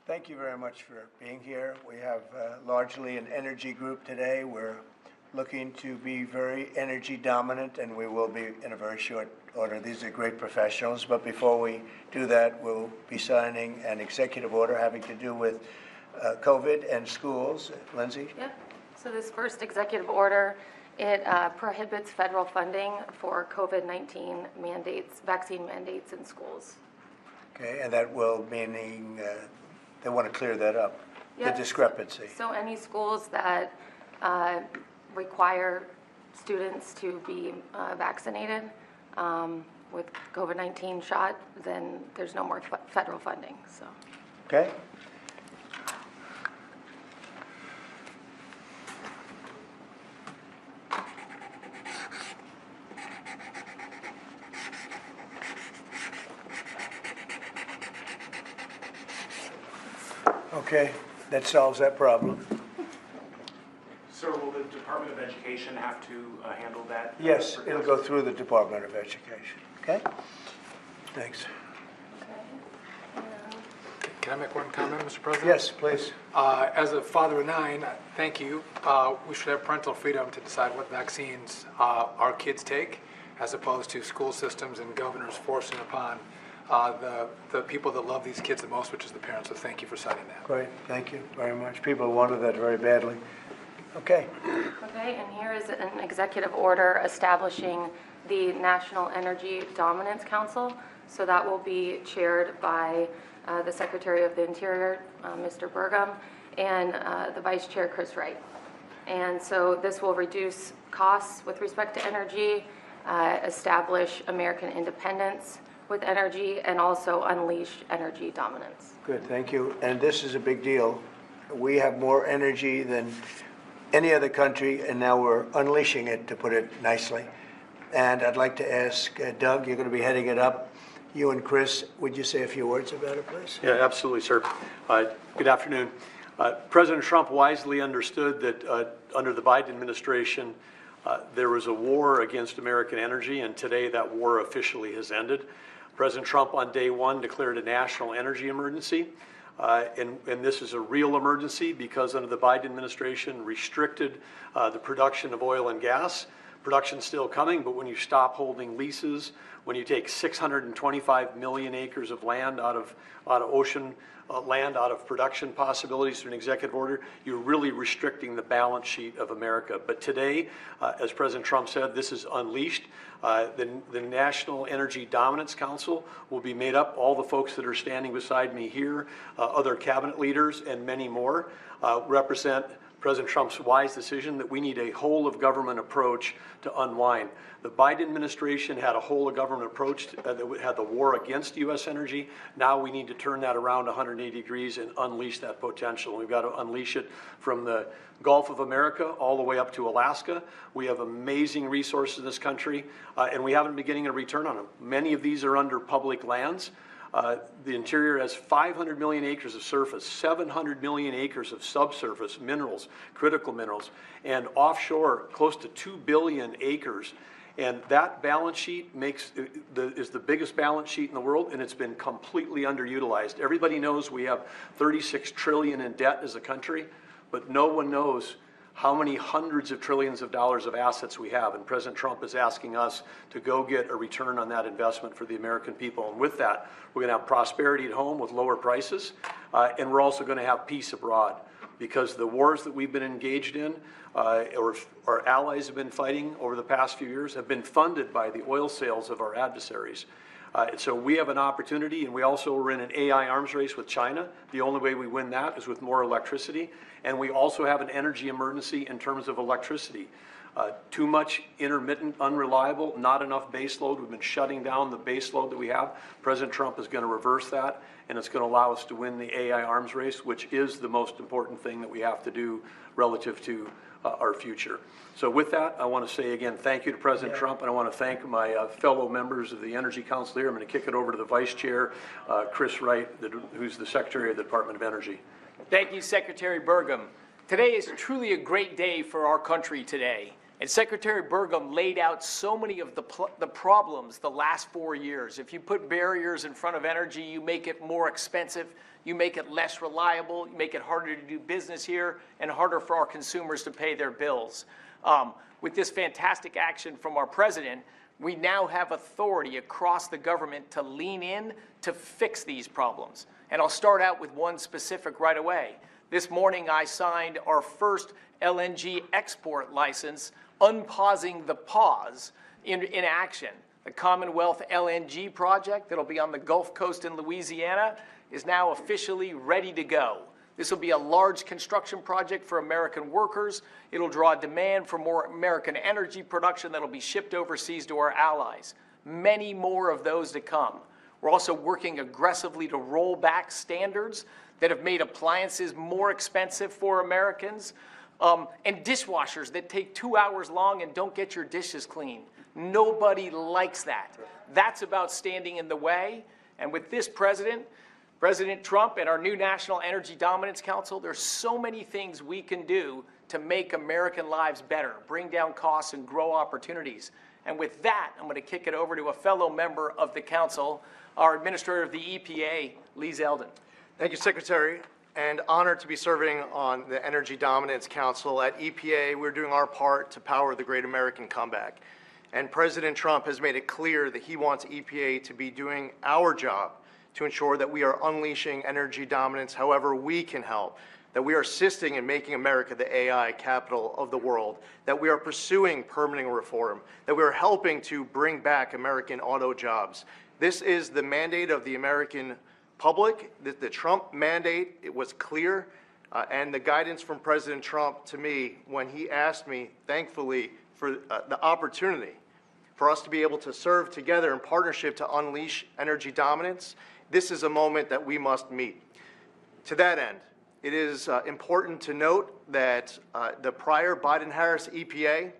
Thank you very much for being here. We have largely an energy group today. We're looking to be very energy dominant, and we will be in a very short order. These are great professionals, but before we do that, we'll be signing an executive order having to do with COVID and schools. Lindsay? Yep. So this first executive order, it prohibits federal funding for COVID-19 mandates, vaccine mandates in schools. Okay, and that will meaning they want to clear that up, Yep. the discrepancy. So any schools that require students to be vaccinated with COVID-19 shot, then there's no more federal funding. So. Okay. Okay, that solves that problem. Sir, will the Department of Education have to handle that? Yes, it'll go through the Department of Education. Okay? Thanks. Can I make one comment, Mr. President? Yes, please. As a father of 9, thank you. We should have parental freedom to decide what vaccines our kids take, as opposed to school systems and governors forcing upon the people that love these kids the most, which is the parents. So thank you for citing that. Great, thank you very much. People wanted that very badly. Okay. Okay, and here is an executive order establishing the National Energy Dominance Council. So that will be chaired by the Secretary of the Interior, Mr. Burgum, and the Vice Chair, Chris Wright. And so this will reduce costs with respect to energy, establish American independence with energy, and also unleash energy dominance. Good, thank you. And this is a big deal. We have more energy than any other country, and now we're unleashing it, to put it nicely. And I'd like to ask Doug, you're going to be heading it up. You and Chris, would you say a few words about it, please? Yeah, absolutely, sir. Good afternoon. President Trump wisely understood that under the Biden administration, there was a war against American energy, and today that war officially has ended. President Trump on day one declared a national energy emergency. And this is a real emergency because under the Biden administration restricted the production of oil and gas. Production's still coming, but when you stop holding leases, when you take 625 million acres of land out of ocean land, out of production possibilities through an executive order, you're really restricting the balance sheet of America. But today, as President Trump said, this is unleashed. The National Energy Dominance Council will be made up, all the folks that are standing beside me here, other cabinet leaders and many more, represent President Trump's wise decision that we need a whole of government approach to unwind. The Biden administration had a whole of government approach that had the war against U.S. energy. Now we need to turn that around 180 degrees and unleash that potential. We've got to unleash it from the Gulf of America all the way up to Alaska. We have amazing resources in this country, and we haven't been getting a return on them. Many of these are under public lands. The interior has 500 million acres of surface, 700 million acres of subsurface minerals, critical minerals, and offshore close to 2 billion acres. And that balance sheet is the biggest balance sheet in the world, and it's been completely underutilized. Everybody knows we have 36 trillion in debt as a country, but no one knows how many hundreds of trillions of dollars of assets we have. And President Trump is asking us to go get a return on that investment for the American people. And with that, we're going to have prosperity at home with lower prices, and we're also going to have peace abroad. Because the wars that we've been engaged in, or our allies have been fighting over the past few years, have been funded by the oil sales of our adversaries. So we have an opportunity, and we also are in an AI arms race with China. The only way we win that is with more electricity. And we also have an energy emergency in terms of electricity. Too much intermittent, unreliable, not enough base load. We've been shutting down the base load that we have. President Trump is going to reverse that, and it's going to allow us to win the AI arms race, which is the most important thing that we have to do relative to our future. So with that, I want to say again, thank you to President Trump, and I want to thank my fellow members of the Energy Council here. I'm going to kick it over to the Vice Chair, Chris Wright, who's the Secretary of the Department of Energy. Thank you, Secretary Burgum. Today is truly a great day for our country today. And Secretary Burgum laid out so many of the problems the last 4 years. If you put barriers in front of energy, you make it more expensive, you make it less reliable, you make it harder to do business here, and harder for our consumers to pay their bills. With this fantastic action from our president, we now have authority across the government to lean in to fix these problems. And I'll start out with one specific right away. This morning I signed our first LNG export license, unpausing the pause in action. The Commonwealth LNG project that'll be on the Gulf Coast in Louisiana is now officially ready to go. This will be a large construction project for American workers. It'll draw demand for more American energy production that'll be shipped overseas to our allies. Many more of those to come. We're also working aggressively to roll back standards that have made appliances more expensive for Americans, and dishwashers that take 2 hours long and don't get your dishes clean. Nobody likes that. That's about standing in the way. And with this President Trump and our new National Energy Dominance Council, there's so many things we can do to make American lives better, bring down costs, and grow opportunities. And with that, I'm going to kick it over to a fellow member of the Council, our Administrator of the EPA, Lee Zeldin. Thank you, Secretary, and honored to be serving on the Energy Dominance Council. At EPA, we're doing our part to power the great American comeback. And President Trump has made it clear that he wants EPA to be doing our job to ensure that we are unleashing energy dominance however we can help, that we are assisting in making America the AI capital of the world, that we are pursuing permitting reform, that we are helping to bring back American auto jobs. This is the mandate of the American public. The Trump mandate, it was clear, and the guidance from President Trump to me when he asked me, thankfully, for the opportunity for us to be able to serve together in partnership to unleash energy dominance. This is a moment that we must meet. To that end, it is important to note that the prior Biden-Harris EPA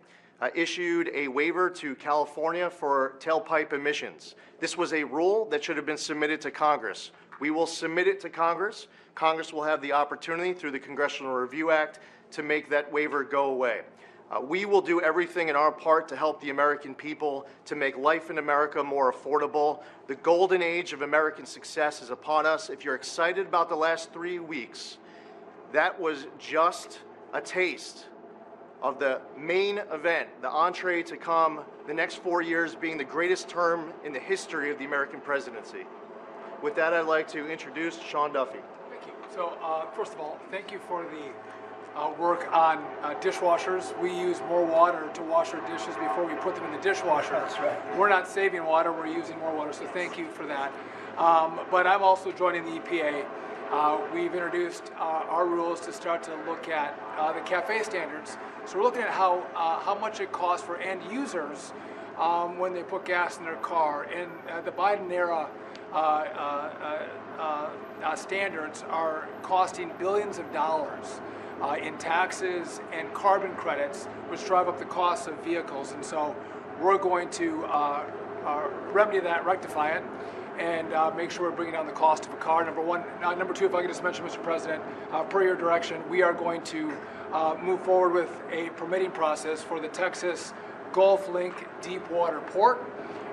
issued a waiver to California for tailpipe emissions. This was a rule that should have been submitted to Congress. We will submit it to Congress. Congress will have the opportunity through the Congressional Review Act to make that waiver go away. We will do everything in our part to help the American people to make life in America more affordable. The golden age of American success is upon us. If you're excited about the last 3 weeks, that was just a taste of the main event, the entree to come, the next 4 years being the greatest term in the history of the American presidency. With that, I'd like to introduce Sean Duffy. Thank you. So, first of all, thank you for the work on dishwashers. We use more water to wash our dishes before we put them in the dishwasher. That's right. We're not saving water, we're using more water, so thank you for that. But I'm also joining the EPA. We've introduced our rules to start to look at the CAFE standards. So we're looking at how much it costs for end users when they put gas in their car. And the Biden era standards are costing billions of dollars in taxes and carbon credits, which drive up the cost of vehicles. And so we're going to remedy that, rectify it, and make sure we're bringing down the cost of a car, number one. Number two, if I could just mention, Mr. President, per your direction, we are going to move forward with a permitting process for the Texas Gulf Link deep water port,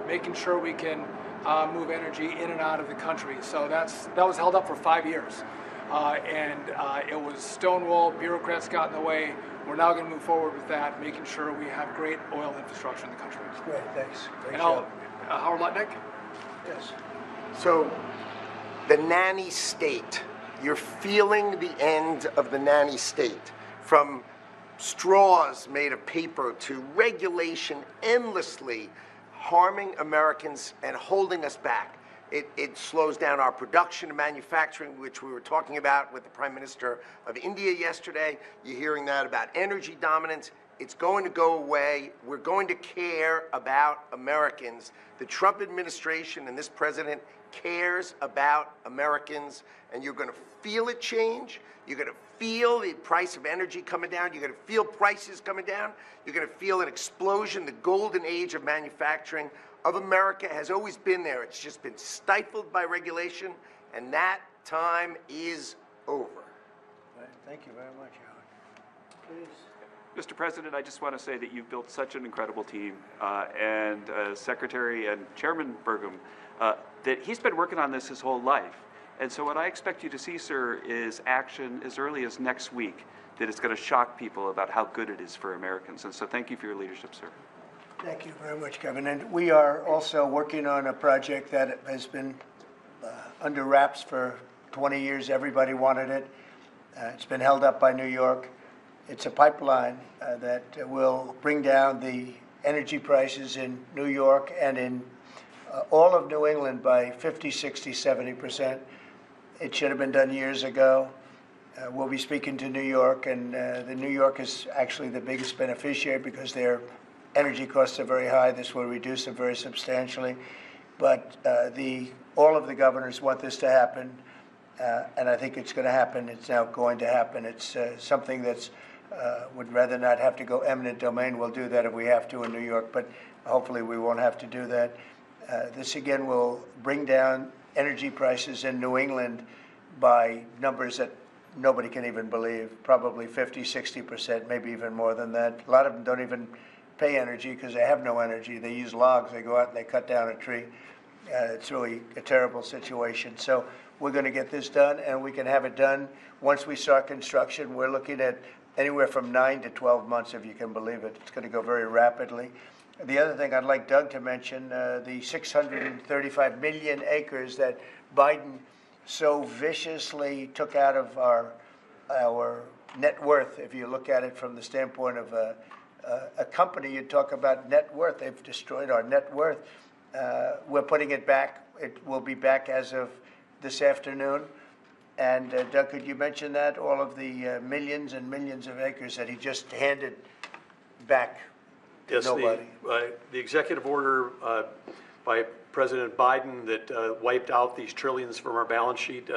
making sure we can move energy in and out of the country. So that was held up for 5 years. It was stonewalled, bureaucrats got in the way. We're now going to move forward with that, making sure we have great oil infrastructure in the country. Great, thanks. Great And job. Howard Lutnick? Yes. So, the nanny state, you're feeling the end of the nanny state. From straws made of paper to regulation endlessly harming Americans and holding us back. It slows down our production and manufacturing, which we were talking about with the Prime Minister of India yesterday. You're hearing that about energy dominance. It's going to go away. We're going to care about Americans. The Trump administration and this president cares about Americans, and you're going to feel it change. You're going to feel the price of energy coming down. You're going to feel prices coming down. You're going to feel an explosion. The golden age of manufacturing of America has always been there. It's just been stifled by regulation, and that time is over. Right, thank you very much, Howard. Please. Mr. President, I just want to say that you've built such an incredible team, and Secretary and Chairman Burgum, that he's been working on this his whole life. And so what I expect you to see, sir, is action as early as next week that is going to shock people about how good it is for Americans. And so thank you for your leadership, sir. Thank you very much, Kevin. And we are also working on a project that has been under wraps for 20 years. Everybody wanted it. It's been held up by New York. It's a pipeline that will bring down the energy prices in New York and in all of New England by 50, 60, 70%. It should have been done years ago. We'll be speaking to New York, and the New York is actually the biggest beneficiary because their energy costs are very high. This will reduce them very substantially. But all of the governors want this to happen, and I think it's going to happen. It's now going to happen. It's something that's would rather not have to go eminent domain. We'll do that if we have to in New York, but hopefully we won't have to do that. This again will bring down energy prices in New England by numbers that nobody can even believe, probably 50, 60%, maybe even more than that. A lot of them don't even pay energy because they have no energy. They use logs. They go out and they cut down a tree. It's really a terrible situation. So we're going to get this done, and we can have it done once we start construction. We're looking at anywhere from 9 to 12 months, if you can believe it. It's going to go very rapidly. The other thing I'd like Doug to mention, the 635 million acres that Biden so viciously took out of our net worth. If you look at it from the standpoint of a company, you talk about net worth. They've destroyed our net worth. We're putting it back. It will be back as of this afternoon. And Doug, could you mention that? All of the millions and millions of acres that he just handed back to nobody. The executive order by President Biden that wiped out these trillions from our balance sheet.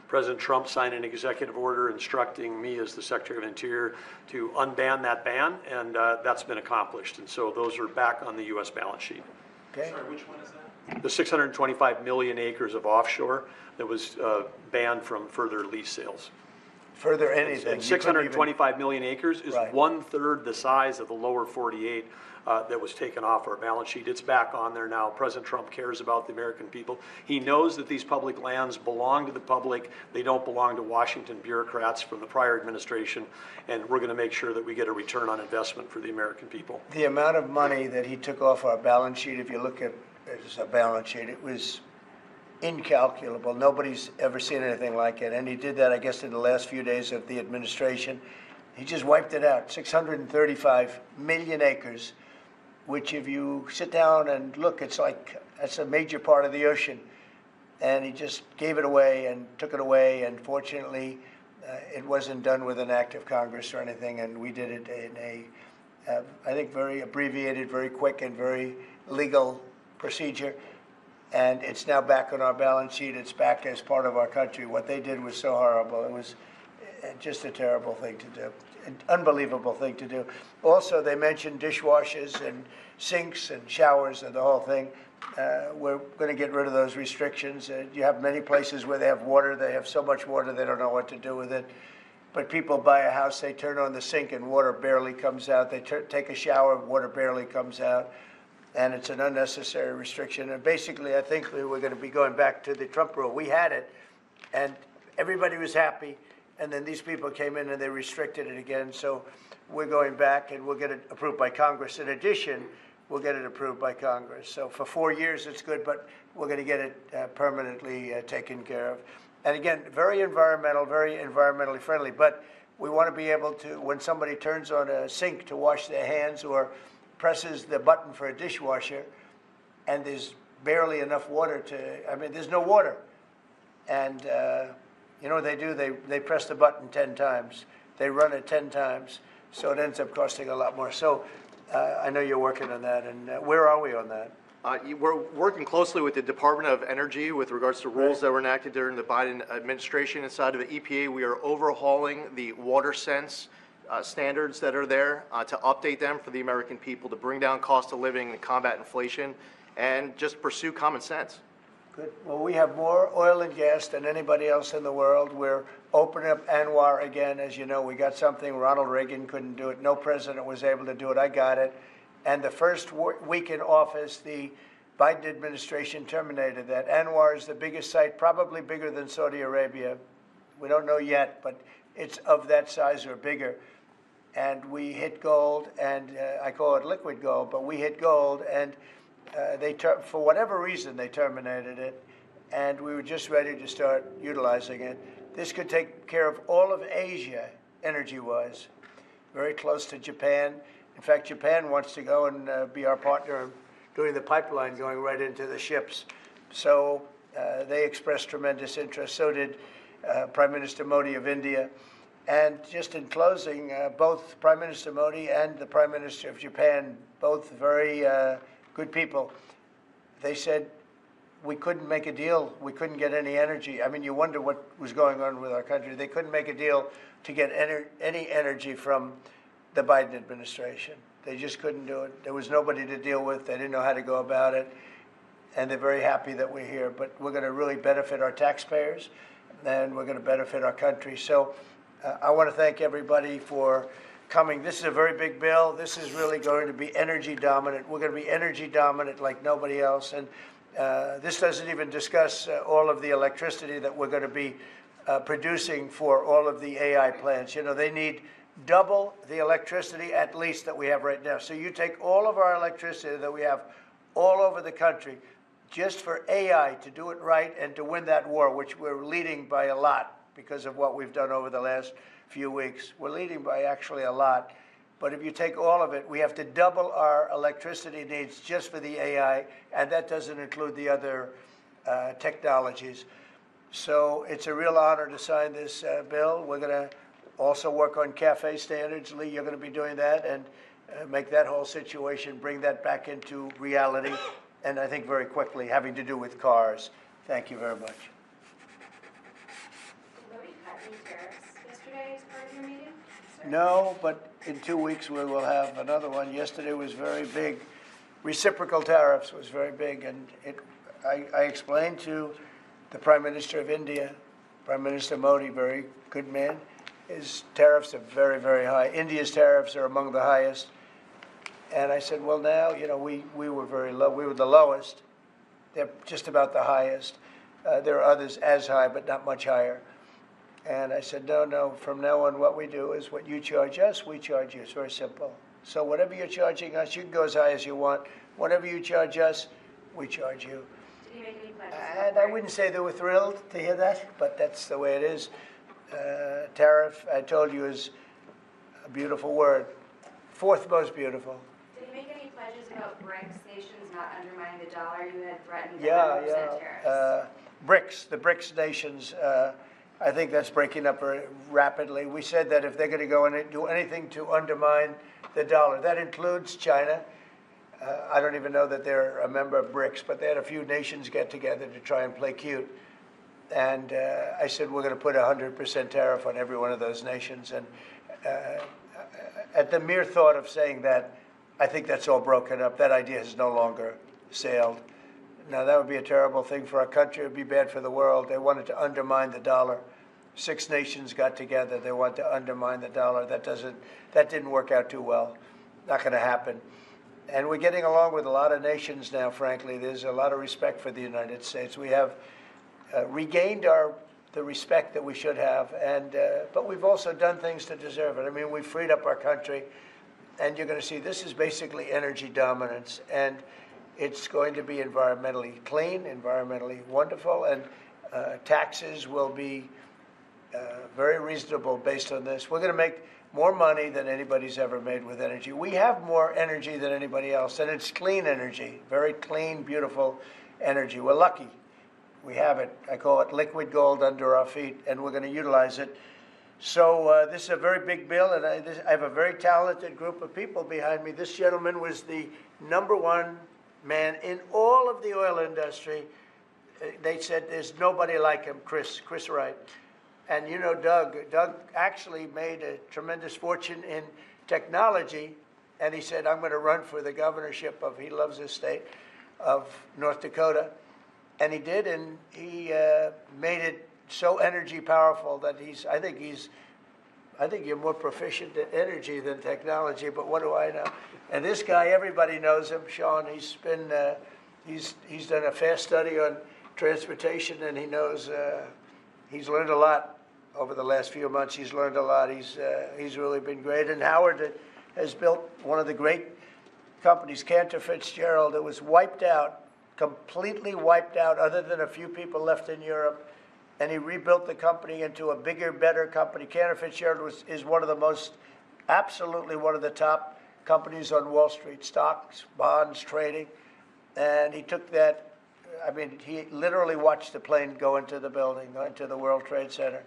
President Trump signed an executive order instructing me as the Secretary of Interior to unban that ban, and that's been accomplished. And so those are back on the U.S. balance sheet. Okay. Sorry, which one is that? The 625 million acres of offshore that was banned from further lease sales. Further anything. And 625 million acres is Right. 1/3 the size of the lower 48 that was taken off our balance sheet. It's back on there now. President Trump cares about the American people. He knows that these public lands belong to the public. They don't belong to Washington bureaucrats from the prior administration, and we're going to make sure that we get a return on investment for the American people. The amount of money that he took off our balance sheet, if you look at it as a balance sheet, it was incalculable. Nobody's ever seen anything like it. And he did that, I guess, in the last few days of the administration. He just wiped it out. 635 million acres, which if you sit down and look, it's like that's a major part of the ocean. And he just gave it away and took it away. And fortunately, it wasn't done with an act of Congress or anything. And we did it in a, I think, very abbreviated, very quick, and very legal procedure. And it's now back on our balance sheet. It's back as part of our country. What they did was so horrible. It was just a terrible thing to do, an unbelievable thing to do. Also, they mentioned dishwashers and sinks and showers and the whole thing. We're going to get rid of those restrictions. You have many places where they have water. They have so much water they don't know what to do with it. But people buy a house, they turn on the sink and water barely comes out. They take a shower, water barely comes out. And it's an unnecessary restriction. And basically, I think we're going to be going back to the Trump rule. We had it, and everybody was happy. And then these people came in and they restricted it again. So we're going back, and we'll get it approved by Congress. In addition, we'll get it approved by Congress. So for 4 years, it's good, but we're going to get it permanently taken care of. And again, very environmentally friendly. But we want to be able to, when somebody turns on a sink to wash their hands or presses the button for a dishwasher, and there's barely enough water to, I mean, there's no water. And you know what they do? They press the button 10 times. They run it 10 times. So it ends up costing a lot more. So I know you're working on that. And where are we on that? We're working closely with the Department of Energy with regards to rules that were enacted during the Biden administration. Inside of the EPA, we are overhauling the water sense standards that are there to update them for the American people, to bring down cost of living and combat inflation, and just pursue common sense. Good. Well, we have more oil and gas than anybody else in the world. We're opening up Anwar again. As you know, we got something Ronald Reagan couldn't do it. No president was able to do it. I got it. And the first week in office, the Biden administration terminated that. Anwar is the biggest site, probably bigger than Saudi Arabia. We don't know yet, but it's of that size or bigger. And we hit gold, and I call it liquid gold, but we hit gold, and for whatever reason, they terminated it, and we were just ready to start utilizing it. This could take care of all of Asia, energy-wise, very close to Japan. In fact, Japan wants to go and be our partner in doing the pipeline going right into the ships. So they expressed tremendous interest. So did Prime Minister Modi of India. And just in closing, both Prime Minister Modi and the Prime Minister of Japan, both very good people, they said we couldn't make a deal. We couldn't get any energy. I mean, you wonder what was going on with our country. They couldn't make a deal to get any energy from the Biden administration. They just couldn't do it. There was nobody to deal with. They didn't know how to go about it. And they're very happy that we're here. But we're going to really benefit our taxpayers, and we're going to benefit our country. So I want to thank everybody for coming. This is a very big bill. This is really going to be energy dominant. We're going to be energy dominant like nobody else. And this doesn't even discuss all of the electricity that we're going to be producing for all of the AI plants. You know, they need double the electricity at least that we have right now. So you take all of our electricity that we have all over the country just for AI to do it right and to win that war, which we're leading by a lot because of what we've done over the last few weeks. We're leading by actually a lot. But if you take all of it, we have to double our electricity needs just for the AI, and that doesn't include the other technologies. So it's a real honor to sign this bill. We're going to also work on CAFE standards. Lee, you're going to be doing that and make that whole situation, bring that back into reality, and I think very quickly, having to do with cars. Thank you very much. Yesterday as part of your meeting? No, but in 2 weeks we will have another one. Yesterday was very big. Reciprocal tariffs was very big, and I explained to the Prime Minister of India, Prime Minister Modi, very good man, his tariffs are very, very high. India's tariffs are among the highest. And I said, well, now, you know, we were very low. We were the lowest. They're just about the highest. There are others as high, but not much higher. And I said, no, from now on, what we do is what you charge us, we charge you. It's very simple. So whatever you're charging us, you can go as high as you want. Whatever you charge us, we charge you. Did he make any pledges? And I wouldn't say they were thrilled to hear that, but that's the way it is. Tariff, I told you, is a beautiful word. Fourth most beautiful. Did he make any pledges about BRICS nations not undermining the dollar? You had threatened to 100% tariffs. BRICS, the BRICS nations, I think that's breaking up very rapidly. We said that if they're going to go and do anything to undermine the dollar, that includes China. I don't even know that they're a member of BRICS, but they had a few nations get together to try and play cute. And I said, we're going to put 100% tariff on every one of those nations. And at the mere thought of saying that, I think that's all broken up. That idea has no longer sailed. Now, that would be a terrible thing for our country. It would be bad for the world. They wanted to undermine the dollar. 6 nations got together. They want to undermine the dollar. That didn't work out too well. Not going to happen. And we're getting along with a lot of nations now, frankly. There's a lot of respect for the United States. We have regained the respect that we should have, but we've also done things to deserve it. I mean, we've freed up our country, and you're going to see this is basically energy dominance, and it's going to be environmentally clean, environmentally wonderful, and taxes will be very reasonable based on this. We're going to make more money than anybody's ever made with energy. We have more energy than anybody else, and it's clean energy, very clean, beautiful energy. We're lucky. We have it. I call it liquid gold under our feet, and we're going to utilize it. So this is a very big bill, and I have a very talented group of people behind me. This gentleman was the #1 man in all of the oil industry. They said there's nobody like him, Chris Wright. And you know Doug actually made a tremendous fortune in technology, and he said, I'm going to run for the governorship of, he loves his state, of North Dakota. And he did, and he made it so energy powerful that I think you're more proficient at energy than technology, but what do I know? And this guy, everybody knows him, Sean. He's been, he's done a fast study on transportation, and he knows, he's learned a lot over the last few months. He's learned a lot. He's really been great. And Howard has built one of the great companies, Cantor Fitzgerald. It was wiped out, completely wiped out, other than a few people left in Europe. And he rebuilt the company into a bigger, better company. Cantor Fitzgerald is one of the most, absolutely one of the top companies on Wall Street, stocks, bonds, trading. And he took that, I mean, he literally watched the plane go into the building, go into the World Trade Center.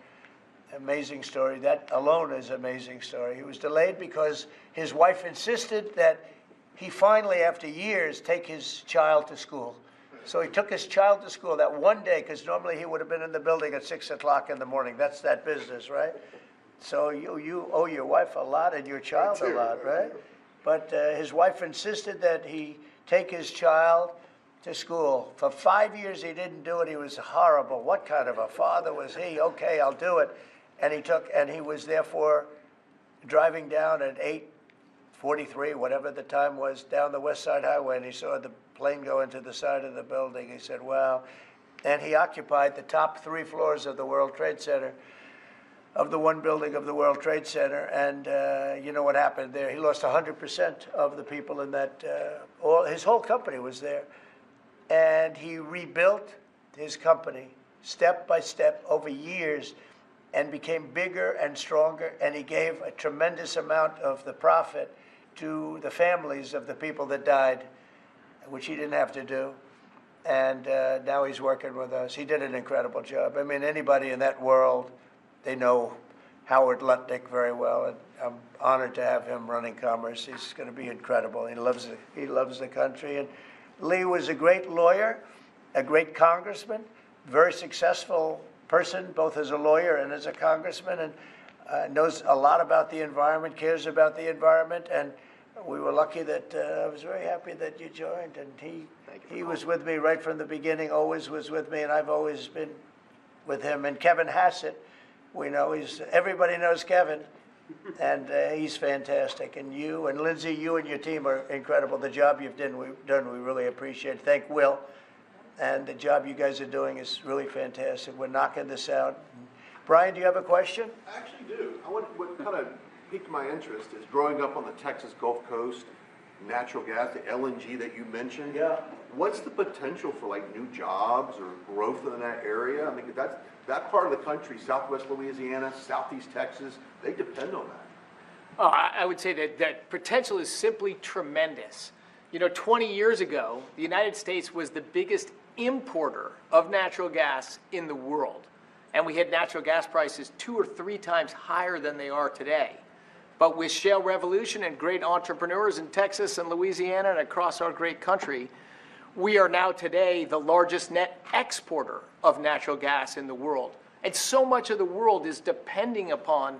Amazing story. That alone is an amazing story. He was delayed because his wife insisted that he finally, after years, take his child to school. So he took his child to school that one day, because normally he would have been in the building at 6 o'clock in the morning. That's that business, right? So you owe your wife a lot and your child a lot, right? But his wife insisted that he take his child to school. For 5 years he didn't do it. He was horrible. What kind of a father was he? Okay, I'll do it. And he was therefore driving down at 8:43, whatever the time was, down the West Side Highway, and he saw the plane go into the side of the building. He said, wow. And he occupied the top 3 floors of the World Trade Center, of the one building of the World Trade Center. And you know what happened there? He lost 100% of the people in that, his whole company was there. And he rebuilt his company step by step over years and became bigger and stronger. And he gave a tremendous amount of the profit to the families of the people that died, which he didn't have to do. And now he's working with us. He did an incredible job. I mean, anybody in that world, they know Howard Lutnick very well, and I'm honored to have him running commerce. He's going to be incredible. He loves the country. And Lee was a great lawyer, a great congressman, very successful person, both as a lawyer and as a congressman, and knows a lot about the environment, cares about the environment. And we were lucky that I was very happy that you joined. And he was with me right from the beginning, always was with me, and I've always been with him. And Kevin Hassett, we know everybody knows Kevin, and he's fantastic. And you and Lindsay, you and your team are incredible. The job you've done, we really appreciate. Thank Will, and the job you guys are doing is really fantastic. We're knocking this out. Brian, do you have a question? I actually do. What kind of piqued my interest is growing up on the Texas Gulf Coast, natural gas, the LNG that you mentioned. Yeah. What's the potential for like new jobs or growth in that area? I mean, that part of the country, Southwest Louisiana, Southeast Texas, they depend on that. I would say that potential is simply tremendous. You know, 20 years ago, the United States was the biggest importer of natural gas in the world. And we had natural gas prices 2 or 3 times higher than they are today. But with shale revolution and great entrepreneurs in Texas and Louisiana and across our great country, we are now today the largest net exporter of natural gas in the world. And so much of the world is depending upon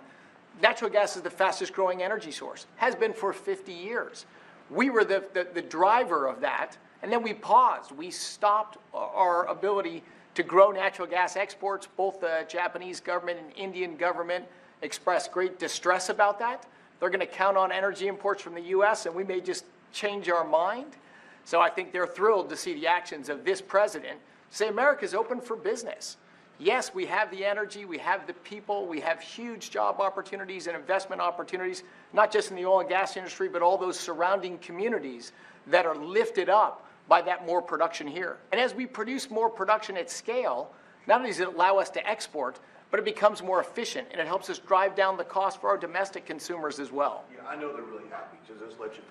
natural gas is the fastest growing energy source, has been for 50 years. We were the driver of that, and then we paused. We stopped our ability to grow natural gas exports. Both the Japanese government and Indian government expressed great distress about that. They're going to count on energy imports from the U.S., and we may just change our mind. So I think they're thrilled to see the actions of this president say America's open for business. Yes, we have the energy, we have the people, we have huge job opportunities and investment opportunities, not just in the oil and gas industry, but all those surrounding communities that are lifted up by that more production here. And as we produce more production at scale, not only does it allow us to export, but it becomes more efficient, and it helps us drive down the cost for our domestic consumers as well. Yeah, I know they're really happy, so just let you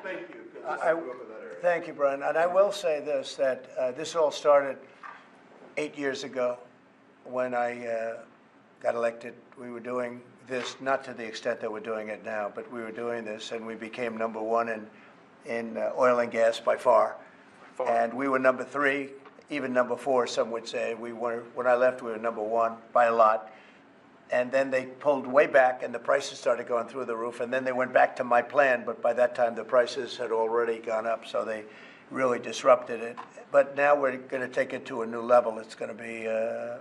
Thank you. 'Cause I grew up in that area. Thank you, Brian. And I will say this, that this all started 8 years ago when I got elected. We were doing this, not to the extent that we're doing it now, but we were doing this, and we became #1 in oil and gas by far. And we were #3, even #4, some would say. When I left, we were #1 by a lot. And then they pulled way back, and the prices started going through the roof. And then they went back to my plan, but by that time the prices had already gone up. So they really disrupted it. But now we're going to take it to a new level. It's going to be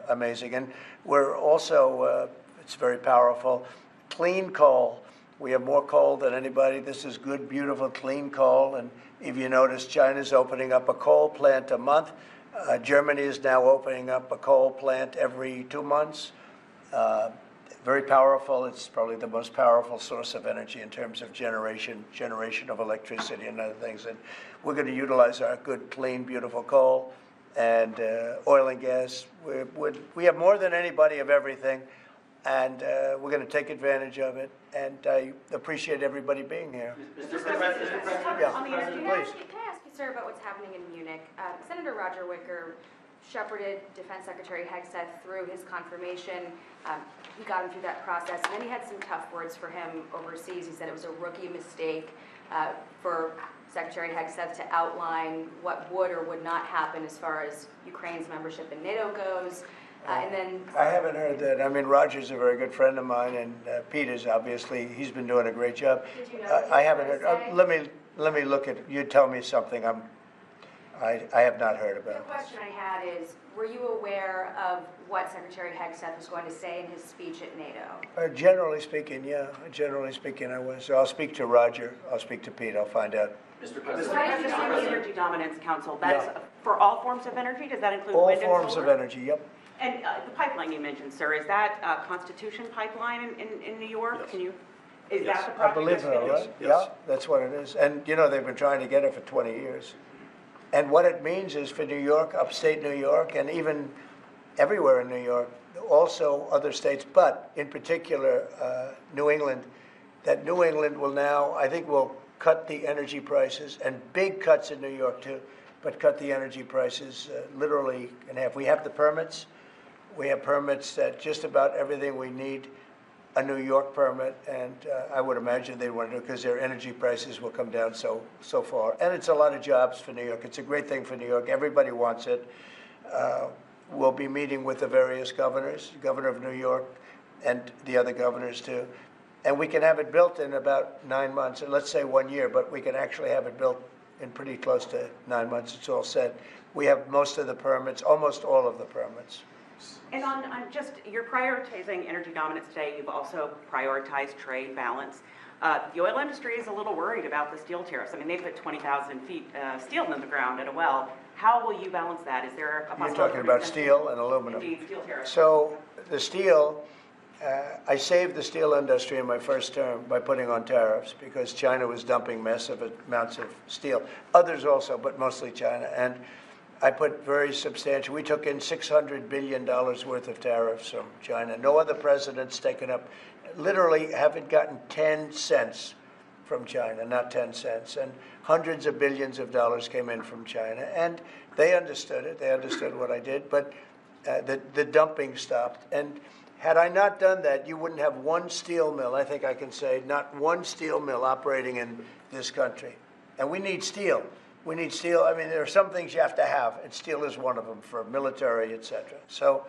amazing. And we're also, it's very powerful, clean coal. We have more coal than anybody. This is good, beautiful, clean coal. And if you notice, China's opening up a coal plant a month. Germany is now opening up a coal plant every 2 months. Very powerful. It's probably the most powerful source of energy in terms of generation of electricity and other things. And we're going to utilize our good, clean, beautiful coal and oil and gas. We have more than anybody of everything, and we're going to take advantage of it. And I appreciate everybody being here. Mr. President, Yeah, on the energy, please. Can I ask you, sir, about what's happening in Munich? Senator Roger Wicker shepherded Defense Secretary Hegseth through his confirmation. He got him through that process, and then he had some tough words for him overseas. He said it was a rookie mistake for Secretary Hegseth to outline what would or would not happen as far as Ukraine's membership in NATO goes. And then I haven't heard that. I mean, Roger's a very good friend of mine, and Pete is obviously, he's been doing a great job. Did you know what he I haven't was heard. saying? Let me look at, you tell me something I have not heard The about. question I had is, were you aware of what Secretary Hegseth was going to say in his speech at NATO? Generally speaking, yeah. Generally speaking, I was. So I'll speak to Roger. I'll speak to Pete. I'll find out. Mr. President, President, the Energy Dominance Council, that's for all forms of energy? Does that include All wind and solar? forms of energy, yep. And the pipeline you mentioned, sir, is that Constitution Pipeline in New York? Yes. Can you, is Yes. that the I project? believe that's so, finished? right? Yes. Yeah, that's what it is. And, you know, they've been trying to get it for 20 years. And what it means is for New York, upstate New York, and even everywhere in New York, also other states, but in particular New England, that New England will now, I think, will cut the energy prices, and big cuts in New York too, but cut the energy prices literally in half. We have the permits. We have permits that just about everything we need a New York permit, and I would imagine they want to do it because their energy prices will come down so far. And it's a lot of jobs for New York. It's a great thing for New York. Everybody wants it. We'll be meeting with the various governors, Governor of New York, and the other governors too. And we can have it built in about 9 months, and let's say 1 year, but we can actually have it built in pretty close to 9 months. It's all set. We have most of the permits, almost all of the permits. And on just, you're prioritizing energy dominance today. You've also prioritized trade balance. The oil industry is a little worried about the steel tariffs. I mean, they put 20,000 feet steel in the ground at a well. How will you balance that? Is there a possibility? You're talking about steel and aluminum. Indeed, steel tariffs. So the steel, I saved the steel industry in my first term by putting on tariffs because China was dumping massive amounts of steel. Others also, but mostly China. And I put very substantial, we took in $600 billion worth of tariffs from China. No other president's taken up, literally haven't gotten 10 cents from China, not 10 cents. And hundreds of billions of dollars came in from China. And they understood it. They understood what I did. But the dumping stopped. And had I not done that, you wouldn't have one steel mill, I think I can say, not one steel mill operating in this country. And we need steel. We need steel. I mean, there are some things you have to have, and steel is one of them for military, et cetera. So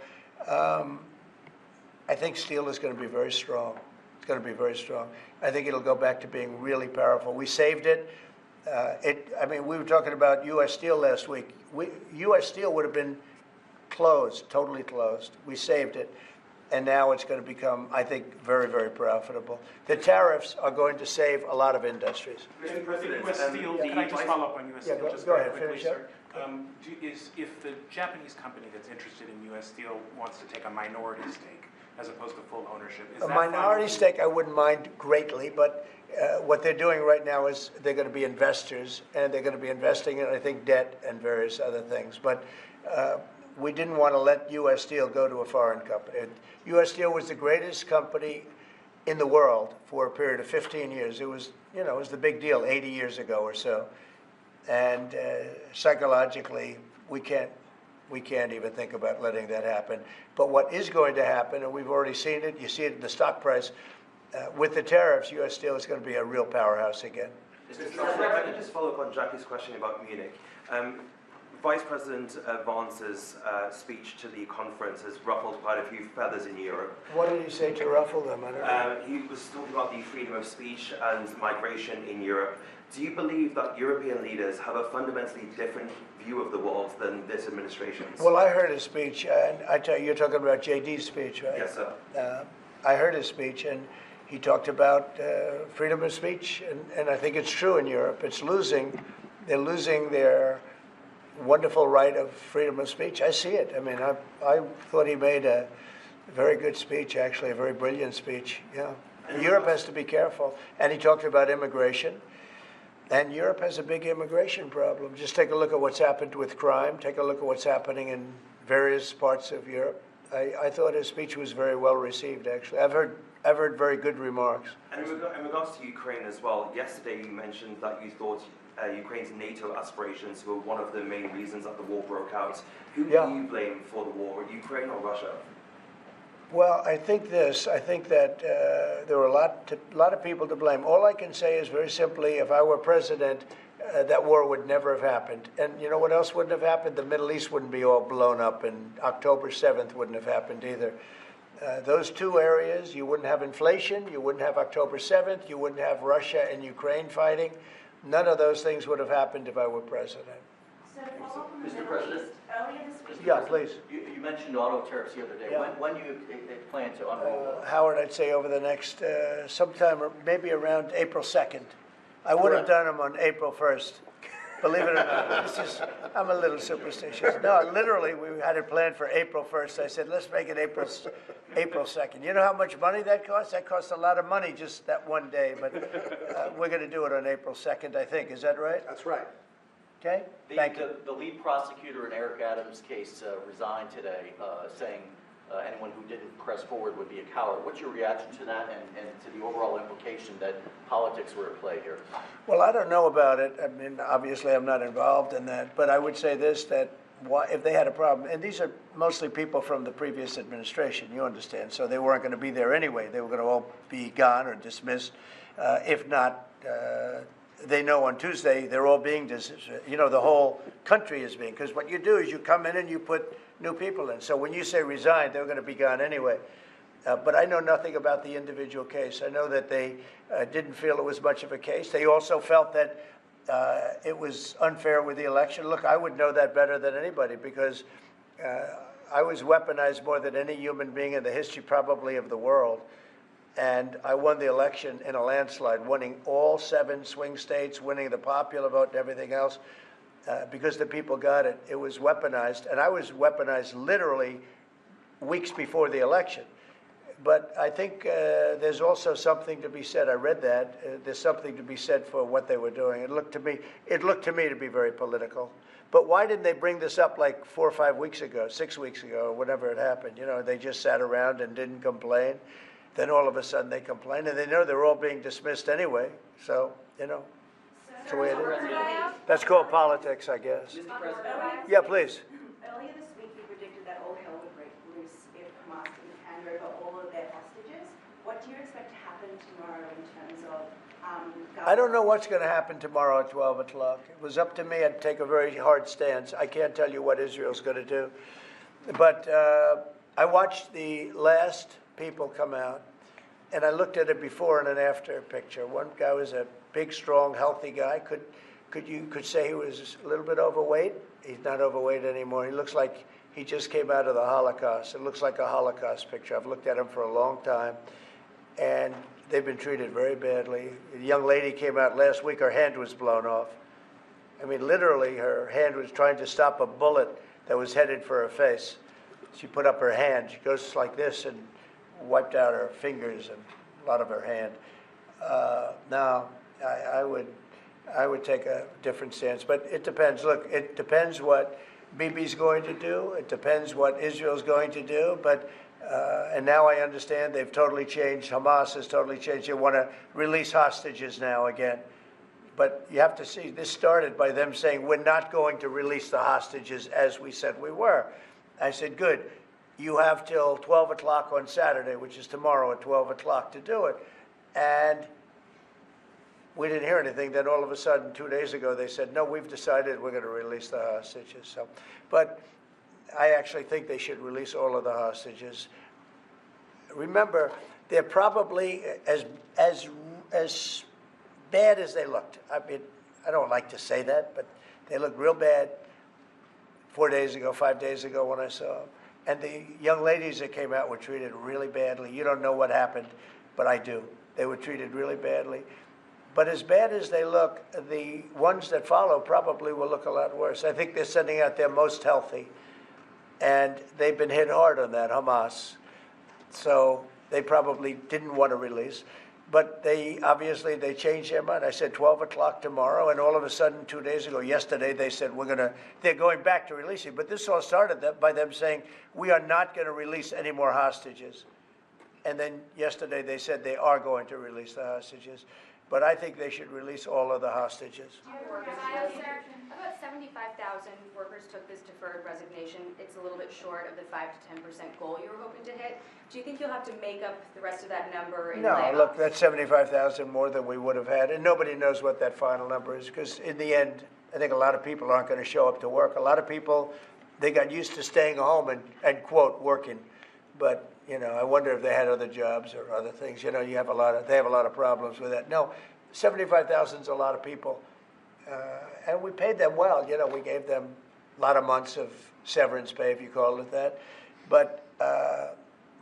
I think steel is going to be very strong. It's going to be very strong. I think it'll go back to being really powerful. We saved it. I mean, we were talking about U.S. Steel last week. U.S. Steel would have been closed, totally closed. We saved it. And now it's going to become, I think, very, very profitable. The tariffs are going to save a lot of industries. Mr. President, U.S. Steel, can I just follow up on U.S. Steel just go very ahead, quickly, finish sir? If the Japanese company that's interested in U.S. Steel wants to take a minority stake as opposed to full ownership, is A that minority fine? stake I wouldn't mind greatly, but what they're doing right now is they're going to be investors, and they're going to be investing in, I think, debt and various other things. But we didn't want to let U.S. Steel go to a foreign company. U.S. Steel was the greatest company in the world for a period of 15 years. It was, you know, it was the big deal 80 years ago or so. And psychologically, we can't even think about letting that happen. But what is going to happen, and we've already seen it, you see it in the stock price, with the tariffs, U.S. Steel is going to be a real powerhouse again. Mr. President, if I could just follow up on Jackie's question about Munich. Vice President Vance's speech to the conference has ruffled quite a few feathers in Europe. What did he say to ruffle them? I don't know. He was talking about the freedom of speech and migration in Europe. Do you believe that European leaders have a fundamentally different view of the world than this administration's? Well, I heard his speech, and I tell you, you're talking about JD's speech, right? Yes, sir. I heard his speech, and he talked about freedom of speech, and I think it's true in Europe. It's losing. They're losing their wonderful right of freedom of speech. I see it. I mean, I thought he made a very good speech, actually, a very brilliant speech. Yeah. Europe has to be careful. And he talked about immigration. And Europe has a big immigration problem. Just take a look at what's happened with crime. Take a look at what's happening in various parts of Europe. I thought his speech was very well received, actually. I've heard very good remarks. And in regards to Ukraine as well, yesterday you mentioned that you thought Ukraine's NATO aspirations were one of the main reasons that the war broke out. Who do you blame for the war, Ukraine or Russia? Well, I think that there were a lot of people to blame. All I can say is very simply, if I were president, that war would never have happened. And you know what else wouldn't have happened? The Middle East wouldn't be all blown up, and October 7th wouldn't have happened either. Those two areas, you wouldn't have inflation, you wouldn't have October 7th, you wouldn't have Russia and Ukraine fighting. None of those things would have happened if I were president. So to follow up on the Mr. Middle President? East, earlier this week. Yeah, please. You mentioned auto tariffs the other day. Yeah. When do you plan to unroll those? Howard, I'd say over the next, sometime, or maybe around April 2nd. I would have done them on April 1st. Believe it or not, I'm a little superstitious. No, literally, we had it planned for April 1st. I said, let's make it April 2nd. You know how much money that costs? That costs a lot of money just that one day, but we're going to do it on April 2nd, I think. Is that right? That's right. Okay, thank you. The lead prosecutor in Eric Adams' case resigned today, saying anyone who didn't press forward would be a coward. What's your reaction to that and to the overall implication that politics were at play here? Well, I don't know about it. I mean, obviously, I'm not involved in that. But I would say this, that if they had a problem, and these are mostly people from the previous administration, you understand, so they weren't going to be there anyway. They were going to all be gone or dismissed. If not, they know on Tuesday they're all being dismissed. You know, the whole country is being, because what you do is you come in and you put new people in. So when you say resign, they're going to be gone anyway. But I know nothing about the individual case. I know that they didn't feel it was much of a case. They also felt that it was unfair with the election. Look, I would know that better than anybody because I was weaponized more than any human being in the history probably of the world. And I won the election in a landslide, winning all 7 swing states, winning the popular vote and everything else. Because the people got it. It was weaponized, and I was weaponized literally weeks before the election. But I think there's also something to be said. I read that. There's something to be said for what they were doing. It looked to me to be very political. But why didn't they bring this up like 4 or 5 weeks ago, 6 weeks ago, or whenever it happened? You know, they just sat around and didn't complain. Then all of a sudden they complain, and they know they're all being dismissed anyway. So, you know. That's the way it is. That's called politics, I guess. Mr. President? Yeah, please. Earlier this week, you predicted that all hell would break loose if Hamas didn't hand over all of their hostages. What do you expect to happen tomorrow in terms of I don't know what's going to happen tomorrow at 12 o'clock. It was up to me. I'd take a very hard stance. I can't tell you what Israel's going to do. But I watched the last people come out, and I looked at a before and an after picture. One guy was a big, strong, healthy guy. You could say he was a little bit overweight. He's not overweight anymore. He looks like he just came out of the Holocaust. It looks like a Holocaust picture. I've looked at him for a long time, and they've been treated very badly. A young lady came out last week. Her hand was blown off. I mean, literally, her hand was trying to stop a bullet that was headed for her face. She put up her hand. She goes like this and wiped out her fingers and a lot of her hand. Now, I would take a different stance, but it depends. Look, it depends what Bibi's going to do. It depends what Israel's going to do. But and now I understand they've totally changed. Hamas has totally changed. They want to release hostages now again. But you have to see, this started by them saying, we're not going to release the hostages as we said we were. I said, good. You have till 12 o'clock on Saturday, which is tomorrow at 12 o'clock to do it. And we didn't hear anything. Then all of a sudden, 2 days ago, they said, no, we've decided we're going to release the hostages. So, but I actually think they should release all of the hostages. Remember, they're probably as bad as they looked. I mean, I don't like to say that, but they looked real bad 4 days ago, 5 days ago when I saw them. And the young ladies that came out were treated really badly. You don't know what happened, but I do. They were treated really badly. But as bad as they look, the ones that follow probably will look a lot worse. I think they're sending out their most healthy. And they've been hit hard on that, Hamas. So they probably didn't want to release. But they obviously changed their mind. I said 12 o'clock tomorrow, and all of a sudden 2 days ago, yesterday, they said they're going back to releasing. But this all started by them saying, we are not going to release any more hostages. And then yesterday they said they are going to release the hostages. But I think they should release all of the hostages. About 75,000 workers took this deferred resignation. It's a little bit short of the 5 to 10% goal you were hoping to hit. Do you think you'll have to make up the rest of that number in layoffs? No, look, that's 75,000 more than we would have had, and nobody knows what that final number is, because in the end, I think a lot of people aren't going to show up to work. A lot of people, they got used to staying home and quote, working. But, you know, I wonder if they had other jobs or other things. You know, they have a lot of problems with that. No, 75,000 is a lot of people. And we paid them well. You know, we gave them a lot of months of severance pay, if you call it that. But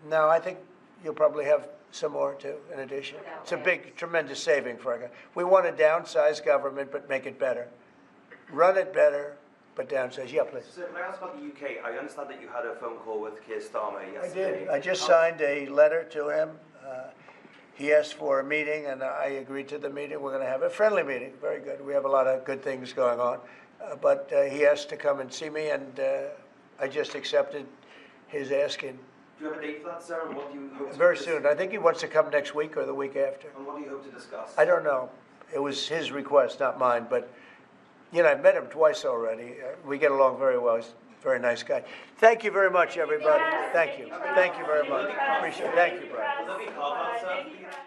no, I think you'll probably have some more, too, in addition. It's a big, tremendous saving for our. We want to downsize government, but make it better. Run it better, but downsize. Yeah, please. So can I ask about the UK? I understand that you had a phone call with Keir Starmer yesterday. I did. I just signed a letter to him. He asked for a meeting, and I agreed to the meeting. We're going to have a friendly meeting. Very good. We have a lot of good things going on. But he asked to come and see me, and I just accepted his asking. Do you have a date for that, sir? And what do you hope to Very soon. I think he wants to come next week or the week after. And what do you hope to discuss? I don't know. It was his request, not mine. But, you know, I've met him twice already. We get along very well. He's a very nice guy. Thank you very much, everybody. Thank you. Thank you very much. Appreciate it. Thank you, Brian. Will there be carve-outs, sir?